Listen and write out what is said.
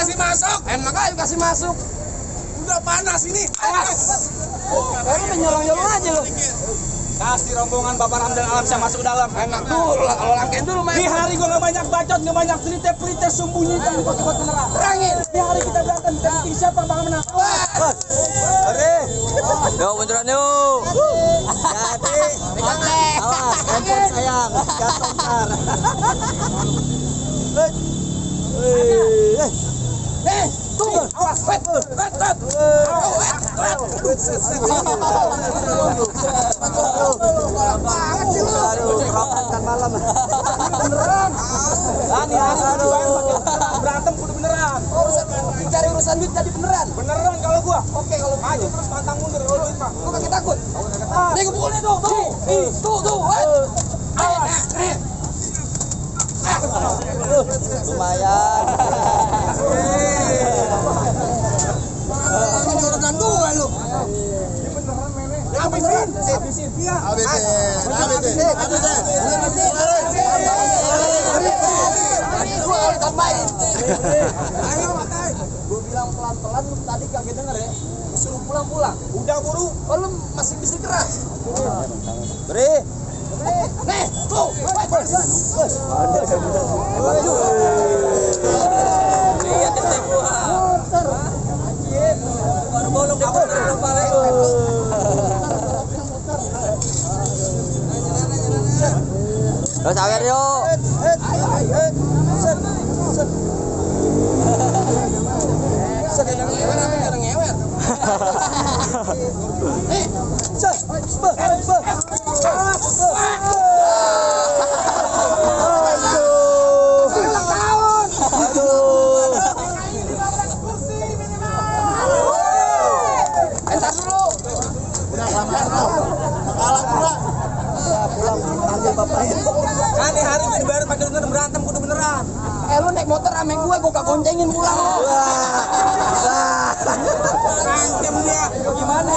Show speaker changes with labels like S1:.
S1: kasih masuk.
S2: Enak aja kasih masuk.
S1: Udah panas ini.
S2: Awas. Orang menyolong-nyolong aja lo.
S1: Kasih rombongan Bapak Ramdan Alamsyah masuk ke dalam.
S2: Enak dulu lah kalau langkain dulu main.
S1: Di hari gua nggak banyak bacot, nggak banyak pelite-pelite sembunyikan buat menerang.
S2: Perangin.
S1: Di hari kita berantem, kita bikin siapa yang bakal menang?
S3: Yuk benturan yuk.
S2: Jadi. Awas. Handphone sayang. Jatuh ntar. Tuh, awas, beneran.
S1: Berantem kudu beneran.
S2: Cari urusan duit jadi beneran.
S1: Beneran kalau gua.
S2: Oke kalau
S1: Maju terus pantang mundur. Oh, duit mah.
S2: gua kagak takut. Nih gua pukulnya tuh. Tuh. Lumayan. Dengan gua lu. Habisin. Tambahin. Gua bilang pelan-pelan lu tadi kagak denger ya. Disuruh pulang. Udah buru. Oh lu masih bisa keras.
S3: Beri.
S2: Nih, tuh.
S3: Lihat tetep gua. Baru bolong dapur kepala itu. Terus sawer yuk.
S1: Kan di hari ini baru pakai berantem kudu beneran.
S2: Lu naik motor rame gua kagak goncengin pulang.
S1: Berantem dia. Gimana?